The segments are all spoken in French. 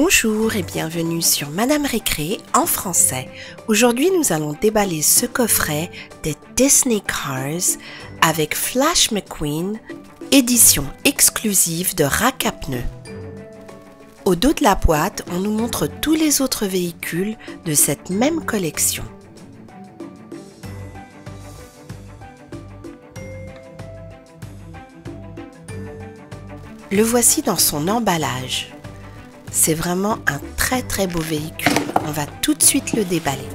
Bonjour et bienvenue sur Madame Récré en français. Aujourd'hui, nous allons déballer ce coffret des Disney Cars avec Flash McQueen, édition exclusive de Rack à pneus. Au dos de la boîte, on nous montre tous les autres véhicules de cette même collection. Le voici dans son emballage. C'est vraiment un très beau véhicule. On va tout de suite le déballer.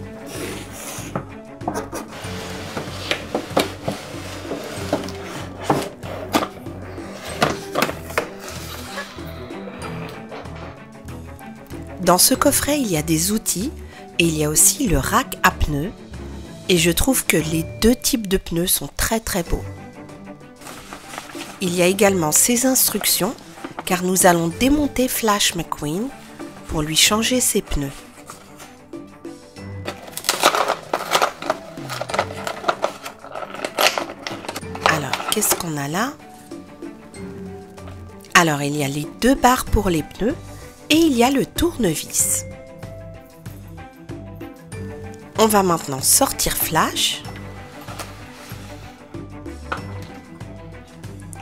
Dans ce coffret, il y a des outils et il y a aussi le rack à pneus. Et je trouve que les deux types de pneus sont très beaux. Il y a également ses instructions car nous allons démonter Flash McQueen pour lui changer ses pneus. Alors, qu'est-ce qu'on a là? Alors, il y a les deux barres pour les pneus et il y a le tournevis. On va maintenant sortir Flash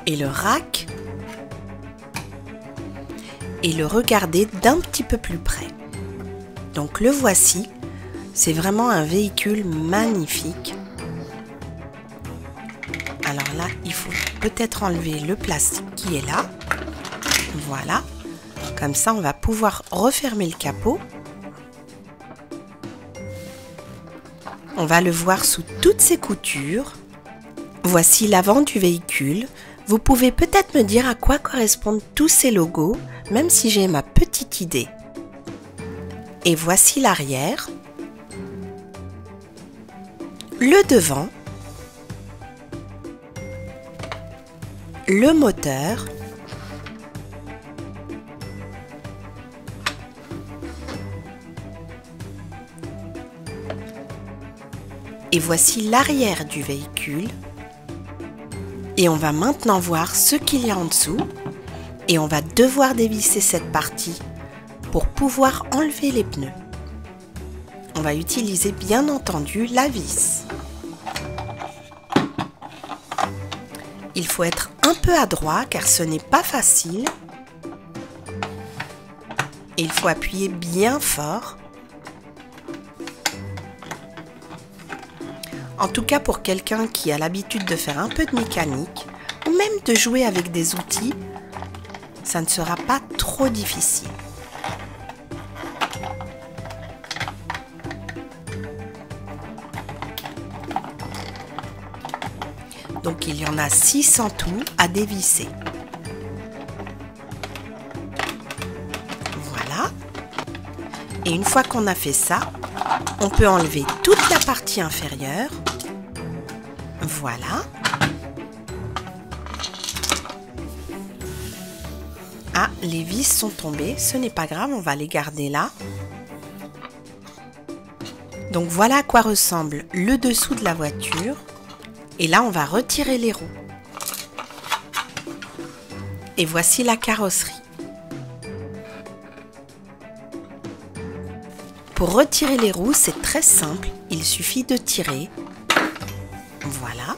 et le rack et le regarder d'un petit peu plus près. Donc le voici, c'est vraiment un véhicule magnifique. Alors là, il faut peut-être enlever le plastique qui est là. Voilà, comme ça on va pouvoir refermer le capot. On va le voir sous toutes ses coutures. Voici l'avant du véhicule. Vous pouvez peut-être me dire à quoi correspondent tous ces logos, même si j'ai ma petite idée. Et voici l'arrière, le devant, le moteur, et voici l'arrière du véhicule. Et on va maintenant voir ce qu'il y a en dessous. Et on va devoir dévisser cette partie pour pouvoir enlever les pneus. On va utiliser bien entendu la vis. Il faut être un peu adroit car ce n'est pas facile. Et il faut appuyer bien fort. En tout cas pour quelqu'un qui a l'habitude de faire un peu de mécanique ou même de jouer avec des outils, ça ne sera pas trop difficile. Donc il y en a 6 en tout à dévisser. Voilà. Et une fois qu'on a fait ça, on peut enlever toute la partie inférieure. Voilà. Ah, les vis sont tombées, ce n'est pas grave, on va les garder là. Donc voilà à quoi ressemble le dessous de la voiture. Et là, on va retirer les roues. Et voici la carrosserie. Pour retirer les roues, c'est très simple, il suffit de tirer. Voilà.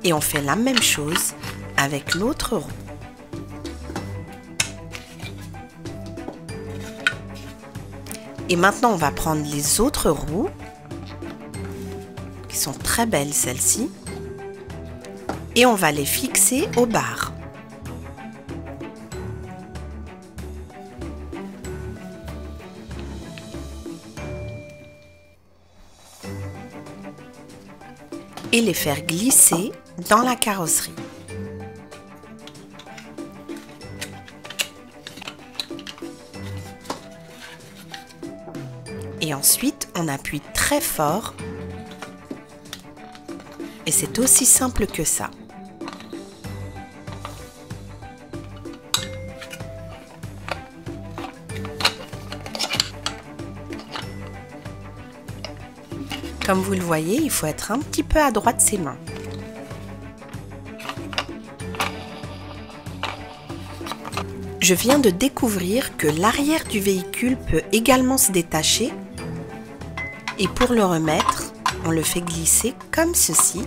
Et on fait la même chose avec l'autre roue. Et maintenant, on va prendre les autres roues, qui sont très belles celles-ci, et on va les fixer aux barres. Et les faire glisser dans la carrosserie. Et ensuite, on appuie très fort. Et c'est aussi simple que ça. Comme vous le voyez, il faut être un petit peu adroit de ses mains. Je viens de découvrir que l'arrière du véhicule peut également se détacher et pour le remettre, on le fait glisser comme ceci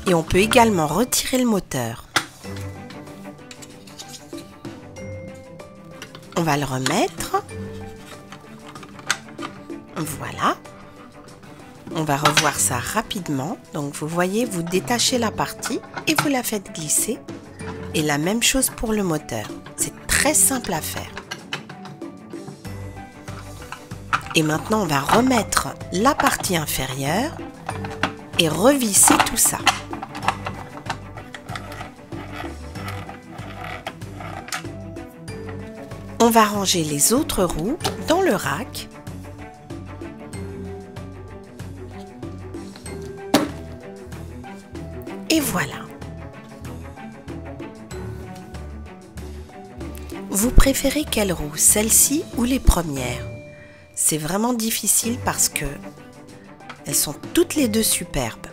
et on peut également retirer le moteur. On va le remettre. Voilà. On va revoir ça rapidement. Donc vous voyez, vous détachez la partie et vous la faites glisser. Et la même chose pour le moteur. C'est très simple à faire. Et maintenant, on va remettre la partie inférieure et revisser tout ça. On va ranger les autres roues dans le rack. Et voilà. Vous préférez quelle roue, celle-ci ou les premières? C'est vraiment difficile parce que elles sont toutes les deux superbes.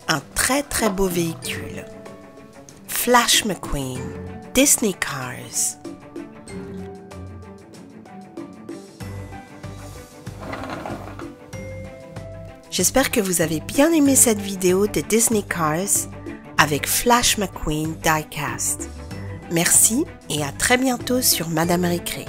Un très beau véhicule. Flash McQueen, Disney Cars. J'espère que vous avez bien aimé cette vidéo de Disney Cars avec Flash McQueen Diecast. Merci et à très bientôt sur Madame Récré.